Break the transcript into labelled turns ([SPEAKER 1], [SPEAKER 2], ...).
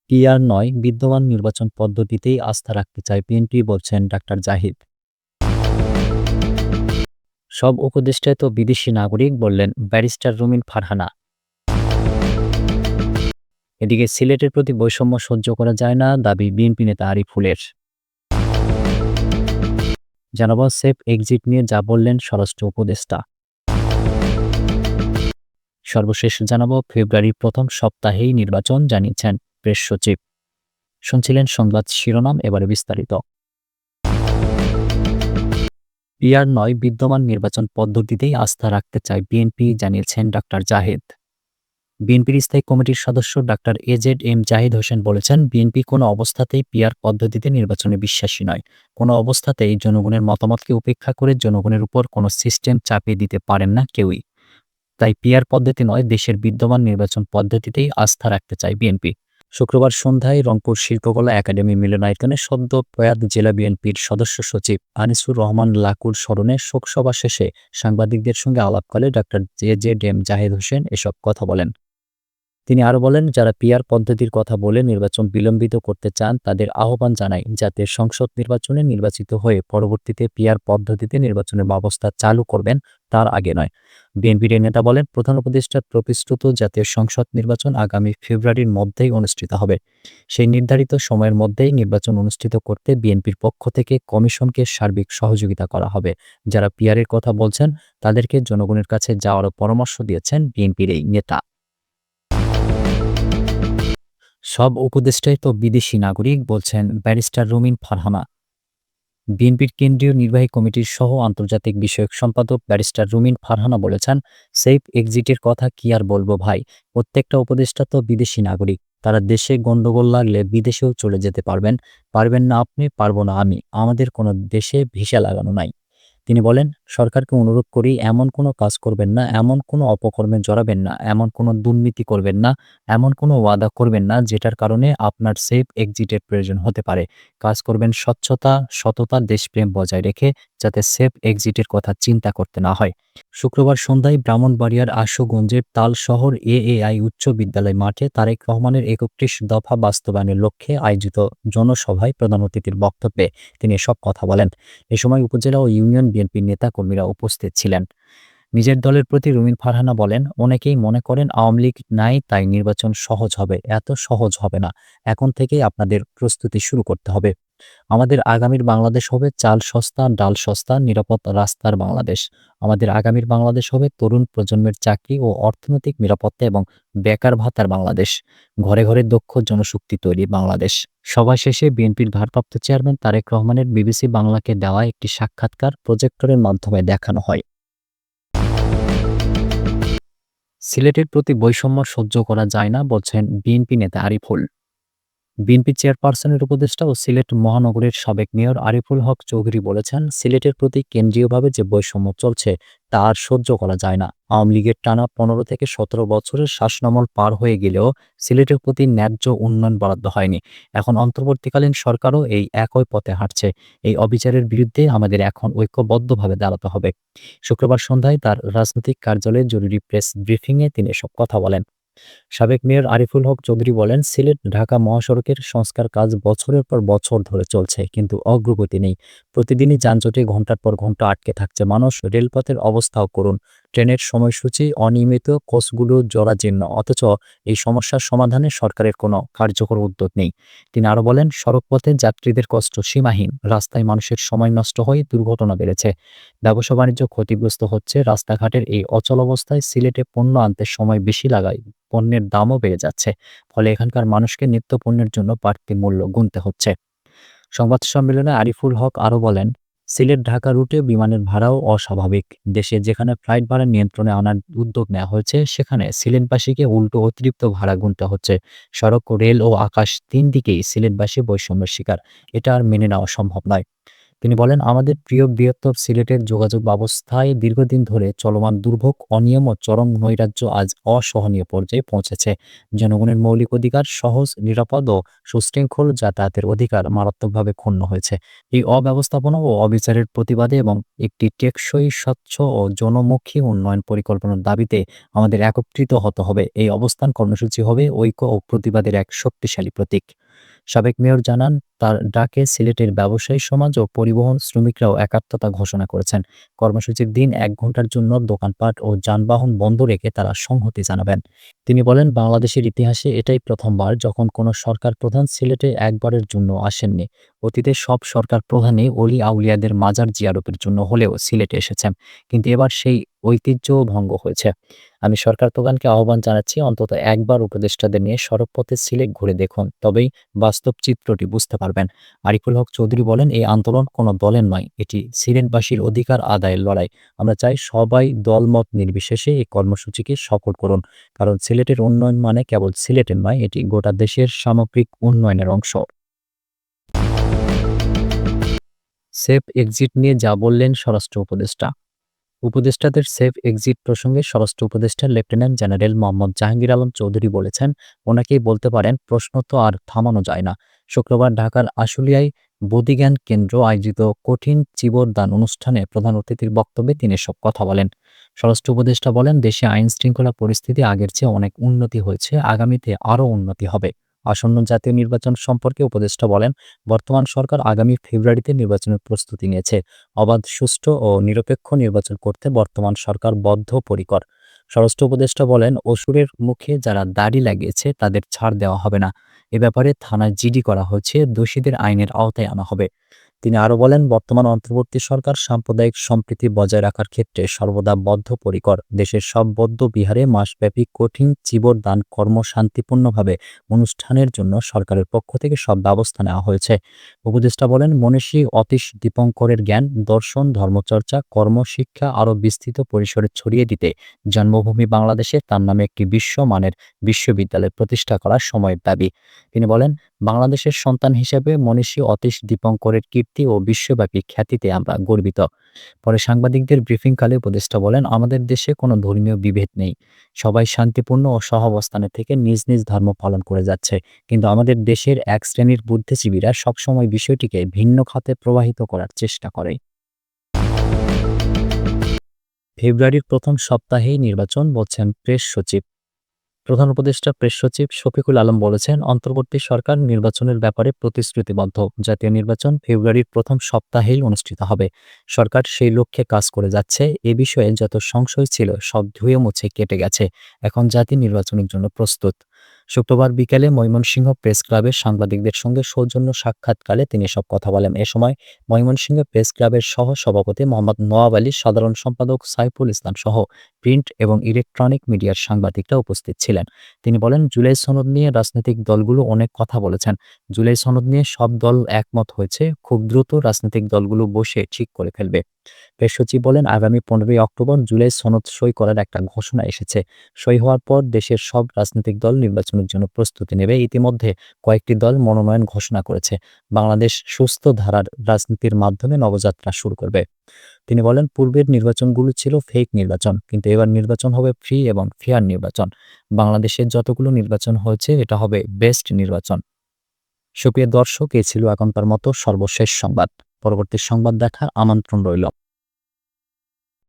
[SPEAKER 1] PR নয়, বিদ্যমান নির্বাচন পদ্ধতিতেই আস্থা রাখতে চায় বিএনপি, বলছেন ডাক্তার জাহিদ। সব উপদেষ্টাই তো বিদেশি নাগরিক, বললেন ব্যারিস্টার রুমিন ফারহানা। এদিকে সিলেটের প্রতি বৈষম্য সহ্য করা যায় না, দাবি বিএনপি নেতা আরিফুলের। জানাবো সেফ এক্সিট নিয়ে যা বললেন স্বরাষ্ট্র উপদেষ্টা। সর্বশেষ জানাবো ফেব্রুয়ারির প্রথম সপ্তাহেই নির্বাচন, জানিয়েছেন প্রেস সচিব। শুনছিলেন সংবাদ শিরোনাম, এবারে বিস্তারিত। পিআর নয়, বিদ্যমান নির্বাচন পদ্ধতিতেই আস্থা রাখতে চায় বিএনপি, জানিয়েছেন ডাক্তার জাহিদ। বিএনপির স্থায়ী কমিটির সদস্য ডাক্তার এজেড জাহিদ হোসেন বলেছেন, বিএনপি কোনো অবস্থাতেই পিআর পদ্ধতিতে নির্বাচনে বিশ্বাসী নয়। কোনো অবস্থাতেই জনগণের মতামতকে উপেক্ষা করে জনগণের উপর কোনো সিস্টেম চাপিয়ে দিতে পারেন না কেউই। তাই পিআর পদ্ধতি নয়, দেশের বিদ্যমান নির্বাচন পদ্ধতিতেই আস্থা রাখতে চায় বিএনপি। শুক্রবার সন্ধ্যায় রংপুর শিল্পকলা একাডেমি মিলনায়তনে সদ্য প্রয়াত জেলা বিএনপির সদস্য সচিব আনিসুর রহমান লাকুর স্মরণে শোকসভা শেষে সাংবাদিকদের সঙ্গে আলাপকালে ডাক্তার জাহিদ হোসেন এসব কথা বলেন। তিনি আরও বলেন, যারা পিআর পদ্ধতির কথা বলে নির্বাচন বিলম্বিত করতে চান তাদের আহ্বান জানাই যাতে সংসদ নির্বাচনে নির্বাচিত হয়ে পরবর্তীতে পিআর পদ্ধতিতে নির্বাচনের ব্যবস্থা চালু করবেন, তার আগে নয়। বিএনপির এই নেতা বলেন, প্রধান উপদেষ্টার প্রতিশ্রুত জাতীয় সংসদ নির্বাচন আগামী ফেব্রুয়ারির মধ্যেই অনুষ্ঠিত হবে। সেই নির্ধারিত সময়ের মধ্যেই নির্বাচন অনুষ্ঠিত করতে বিএনপির পক্ষ থেকে কমিশনকে সার্বিক সহযোগিতা করা হবে। যারা পিআরের কথা বলছেন তাদেরকে জনগণের কাছে যাওয়ারও পরামর্শ দিয়েছেন বিএনপির এই নেতা। সব উপদেষ্টাই তো বিদেশি নাগরিক, বলছেন ব্যারিস্টার রুমিন ফারহানা। বিএনপির কেন্দ্রীয় নির্বাহী কমিটির সহ আন্তর্জাতিক বিষয়ক সম্পাদক ব্যারিস্টার রুমিন ফারহানা বলেছেন, সেফ এক্সিটের কথা কি আর বলবো ভাই, প্রত্যেকটা উপদেষ্টা তো বিদেশি নাগরিক। তারা দেশে গন্ডগোল লাগলে বিদেশেও চলে যেতে পারবেন। পারবেন না আপনি, পারবো না আমি। আমাদের কোনো দেশে ভিসা লাগানো নাই। তিনি বলেন, সরকারকে অনুরোধ করি এমন কোনো কাজ করবেন না, এমন কোনো অপকর্মে জড়াবেন না, এমন কোনো দুর্নীতি করবেন না, এমন কোনো ওয়াদা করবেন না যেটার কারণে আপনার সেফ এক্সিটের প্রয়োজন হতে পারে। কাজ করবেন স্বচ্ছতা, সততা, দেশপ্রেম বজায় রেখে, যাতে সেফ এক্সিটের কথা চিন্তা করতে না হয়। শুক্রবার সন্ধ্যায় ব্রাহ্মণবাড়িয়ার আশুগঞ্জের তাল শহর এএআই উচ্চ বিদ্যালয় মাঠে তারেক রহমানের ৩১ দফা বাস্তবায়নের লক্ষ্যে আয়োজিত জনসভায় প্রধান অতিথির বক্তব্যে তিনি এসব কথা বলেন। এ সময় উপজেলা ও ইউনিয়ন বিএনপির নেতাকর্মীরা উপস্থিত ছিলেন। নিজের দলের প্রতি রুমিন ফারহানা বলেন, অনেকেই মনে করেন আওয়ামী লীগ নাই তাই নির্বাচন সহজ হবে। এত সহজ হবে না। এখন থেকেই আপনাদের প্রস্তুতি শুরু করতে হবে। আমাদের আগামীর বাংলাদেশ হবে চাল সস্তা, ডাল সস্তা, নিরাপদ রাস্তার বাংলাদেশ। আমাদের আগামীর বাংলাদেশ হবে তরুণ প্রজন্মের চাকরি ও অর্থনৈতিক নিরাপত্তা এবং বেকার ভাতার বাংলাদেশ। ঘরে ঘরে দক্ষ জনশক্তি তৈরির বাংলাদেশ। সভা শেষে বিএনপির ভারপ্রাপ্ত চেয়ারম্যান তারেক রহমানের বিবিসি বাংলাকে দেওয়া একটি সাক্ষাৎকার প্রজেক্টরের মাধ্যমে দেখানো হয়। সিলেটের প্রতি বৈষম্য সহ্য করা যায় না, বলছেন বিএনপি নেতা আরিফুল। বিএনপি চেয়ারপারসনের উপদেষ্টা ও সিলেট মহানগরের সাবেক মেয়র আরিফুল হক চৌধুরী বলেছেন, সিলেটের প্রতি কেন্দ্রীয়ভাবে যে বৈষম্য চলছে তা আর সহ্য করা যায় না। আওয়ামী লীগের টানা ১৫ থেকে ১৭ বছরের শাসনামল পার হয়ে গেলেও সিলেটের প্রতি ন্যায্য উন্নয়ন বরাদ্দ হয়নি। এখন অন্তর্বর্তীকালীন সরকারও এই একই পথে হাঁটছে। এই অবিচারের বিরুদ্ধে আমাদের এখন ঐক্যবদ্ধভাবে দাঁড়াতে হবে। শুক্রবার সন্ধ্যায় তার রাজনৈতিক কার্যালয়ে জরুরি প্রেস ব্রিফিংয়ে তিনি এসব কথা বলেন। সাবেক মেয়র আরিফুল হক চৌধুরী বলেন, সিলেট ঢাকা মহাসড়কের সংস্কার কাজ বছরের পর বছর ধরে চলছে, কিন্তু অগ্রগতি নেই। প্রতিদিনই যানজটে ঘন্টার পর ঘন্টা আটকে থাকছে মানুষ। রেলপথের অবস্থাও করুন। ট্রেনের সময়সূচি অনিয়মিত, কোচগুলো জরাজীর্ণ, অথচ এই সমস্যার সমাধানে সরকারের কোনো কার্যকর উদ্যোগ নেই। তিনি আরও বলেন, সড়কপথে যাত্রীদের কষ্ট সীমাহীন। রাস্তায় মানুষের সময় নষ্ট হয়ে দুর্ঘটনা বেড়েছে। ব্যবসা বাণিজ্য ক্ষতিগ্রস্ত হচ্ছে। রাস্তাঘাটের এই অচল অবস্থায় সিলেটে পণ্য আনতে সময় বেশি লাগায়, পণ্যের দামও বেড়ে যাচ্ছে। ফলে এখানকার মানুষকে নিত্য পণ্যের জন্য বাড়তি মূল্য গুনতে হচ্ছে। সংবাদ সম্মেলনে আরিফুল হক আরও বলেন, সিলেট ঢাকা রুটে বিমানের ভাড়াও অস্বাভাবিক। দেশে যেখানে ফ্লাইট ভাড়া নিয়ন্ত্রণে আনার উদ্যোগ নেওয়া হয়েছে, সেখানে সিলেটবাসীকে উল্টো অতিরিক্ত ভাড়া গুনতে হচ্ছে। সড়ক, রেল ও আকাশ, তিন দিকেই সিলেটবাসী বৈষম্যের শিকার। এটা আর মেনে নেওয়া সম্ভব নয়। তিনি বলেন, আমাদের প্রিয় বৃহত্তর সিলেটের যোগাযোগ ব্যবস্থায় দীর্ঘদিন ধরে চলমান দুর্ভোগ, অনিয়ম ও চরম নৈরাজ্য আজ অসহনীয় পর্যায়ে পৌঁছেছে। জনগণের মৌলিক অধিকার, সহজ, নিরাপদ ও সুশৃঙ্খল যাতায়াতের অধিকার মারাত্মকভাবে ক্ষুণ্ণ হয়েছে। এই অব্যবস্থাপনা ও অবিচারের প্রতিবাদে এবং একটি টেকসই, স্বচ্ছ ও জনমুখী উন্নয়ন পরিকল্পনার দাবিতে আমাদের একত্রিত হতে হবে। এই অবস্থান কর্মসূচি হবে ঐক্য ও প্রতিবাদের এক শক্তিশালী প্রতীক। সাবেক মেয়র জানান, তার ডাকে সিলেটের ব্যবসায়ী সমাজ ও পরিবহন শ্রমিকরাও একাত্মতা ঘোষণা করেছেন। কর্মসূচির দিন ১ ঘন্টার জন্য দোকানপাট ও যানবাহন বন্ধ রেখে তারা সংহতি জানাবেন। তিনি বলেন, বাংলাদেশের ইতিহাসে এটাই প্রথমবার যখন কোনো সরকার প্রধান সিলেটে একবারের জন্য আসেননি। অতীতে সব সরকার প্রধানই অলি আউলিয়াদের মাজার জিয়ারতের জন্য হলেও সিলেটে এসেছেন, কিন্তু এবার সেই ঐতিহ্যও ভঙ্গ হয়েছে। আমি সরকার প্রধানকে আহ্বান জানাচ্ছি, অন্তত একবার উপদেষ্টাদের নিয়ে সড়কপথে সিলেট ঘুরে দেখুন, তবেই বাস্তব চিত্রটি বুঝতে পারবেন। আরিফুল হক চৌধুরী বলেন, এই আন্দোলন কোনো দলের নয়, এটি সিলেটবাসীর অধিকার আদায়ের লড়াই। আমরা চাই সবাই দলমত নির্বিশেষে এই কর্মসূচিকে সফল করুন, কারণ সিলেটের উন্নয়ন মানে কেবল সিলেটের নয়, এটি গোটা দেশের সামগ্রিক উন্নয়নের অংশ। সেফ এক্সিট নিয়ে যা বললেন স্বরাষ্ট্র উপদেষ্টা। উপদেষ্টাদের সেফ এক্সিট প্রসঙ্গে স্বরাষ্ট্র উপদেষ্টা লেফটেন্যান্ট জেনারেল মোহাম্মদ জাহাঙ্গীর আলম চৌধুরী বলেছেন, ওনাকেই বলতে পারেন, প্রশ্ন তো আর থামানো যায় না। শুক্রবার ঢাকার আশুলিয়ায় বোধিজ্ঞান কেন্দ্র আয়োজিত কঠিন চিবরদান অনুষ্ঠানে প্রধান অতিথির বক্তব্যে তিনি এসব কথা বলেন। স্বরাষ্ট্র উপদেষ্টা বলেন, দেশে আইন শৃঙ্খলা পরিস্থিতি আগের চেয়ে অনেক উন্নতি হয়েছে, আগামীতে আরও উন্নতি হবে। আসন্ন জাতীয় নির্বাচন সম্পর্কে উপদেষ্টা বলেন, বর্তমান সরকার আগামী ফেব্রুয়ারিতে নির্বাচনের প্রস্তুতি নিয়েছে। অবাধ, সুষ্ঠু ও নিরপেক্ষ নির্বাচন করতে বর্তমান সরকার বদ্ধপরিকর। স্বরাষ্ট্র উপদেষ্টা বলেন, অসুরের মুখে যারা দাড়ি লাগিয়েছে তাদের ছাড় দেওয়া হবে না। এ ব্যাপারে থানায় জিডি করা হয়েছে, দোষীদের আইনের আওতায় আনা হবে। তিনি আরও বলেন, বর্তমান অন্তর্বর্তী সরকার সাম্প্রদায়িক সম্প্রীতি বজায় রাখার ক্ষেত্রে সর্বদা বদ্ধপরিকর। দেশের সব বৌদ্ধ বিহারে মাসব্যাপী কঠিন চিবরদান কর্ম শান্তিপূর্ণভাবে অনুষ্ঠানের জন্য সরকারের পক্ষ থেকে সব ব্যবস্থা নেওয়া হয়েছে। উপদেষ্টা বলেন, মনীষী অতীশ দীপঙ্করের জ্ঞান, দর্শন, ধর্মচর্চা, কর্মশিক্ষা আরও বিস্তৃত পরিসরে ছড়িয়ে দিতে জন্মভূমি বাংলাদেশে তার নামে একটি বিশ্বমানের বিশ্ববিদ্যালয় প্রতিষ্ঠা করা সময়ের দাবি। তিনি বলেন, বাংলাদেশের সন্তান হিসেবে মনীষী অতীশ দীপঙ্করের কীর্তি ও বিশ্বব্যাপী খ্যাতিতে আমরা গর্বিত। পরে সাংবাদিকদের ব্রিফিংকালে উপদেষ্টা বলেন, আমাদের দেশে কোনো ধর্মীয় বিভেদ নেই। সবাই শান্তিপূর্ণ ও সহাবস্থানে থেকে নিজ নিজ ধর্ম পালন করে যাচ্ছে। কিন্তু আমাদের দেশের এক শ্রেণীর বুদ্ধিজীবীরা সবসময় বিষয়টিকে ভিন্ন খাতে প্রবাহিত করার চেষ্টা করে। ফেব্রুয়ারির প্রথম সপ্তাহেই নির্বাচন, বলছেন প্রেস সচিব। প্রধান উপদেষ্টা প্রেস সচিব শফিকুল আলম বলেছেন, অন্তর্বর্তী সরকার নির্বাচনের ব্যাপারে প্রতিশ্রুতিবদ্ধ। জাতীয় নির্বাচন ফেব্রুয়ারির প্রথম সপ্তাহেই অনুষ্ঠিত হবে। সরকার সেই লক্ষ্যে কাজ করে যাচ্ছে। এ বিষয়ে যত সংশয় ছিল সব ধুয়ে মুছে কেটে গেছে। এখন জাতি নির্বাচনের জন্য প্রস্তুত। শুক্রবার বিকেলে ময়মনসিংহ প্রেস ক্লাবের সাংবাদিকদের সঙ্গে সৌজন্য সাক্ষাৎকালে তিনি এসব কথা বলেন। এ সময় ময়মনসিংহ প্রেস ক্লাবের সহ সভাপতি মোহাম্মদ নওয়াব আলী, সাধারণ সম্পাদক সাইফুল ইসলাম সহ প্রিন্ট এবং ইলেকট্রনিক মিডিয়ার সাংবাদিকরা উপস্থিত ছিলেন। তিনি বলেন, জুলাই সনদ নিয়ে রাজনৈতিক দলগুলো অনেক কথা বলেছেন। জুলাই সনদ নিয়ে সব দল একমত হয়েছে। খুব দ্রুত রাজনৈতিক দলগুলো বসে ঠিক করে ফেলবে। প্রেস সচিব বলেন, আগামী 15ই অক্টোবর জুলাই সনদ সই করার একটা ঘোষণা এসেছে। সই হওয়ার পর দেশের সব রাজনৈতিক দল নির্বাচনের জন্য প্রস্তুতি নেবে। ইতিমধ্যে কয়েকটি দল মনোনয়ন ঘোষণা করেছে। বাংলাদেশ সুস্থ ধারার রাজনীতির মাধ্যমে নবযাত্রা শুরু করবে। তিনি বলেন, পূর্বের নির্বাচনগুলো ছিল ফেক নির্বাচন, কিন্তু এবার নির্বাচন হবে ফ্রি এবং ফেয়ার নির্বাচন। বাংলাদেশের যতগুলো নির্বাচন হয়েছে এটা হবে বেস্ট নির্বাচন। সুপ্রিয় দর্শক, এ ছিল এখনকার মতো সর্বশেষ সংবাদ। পরবর্তী সংবাদ দেখার আমন্ত্রণ রইল।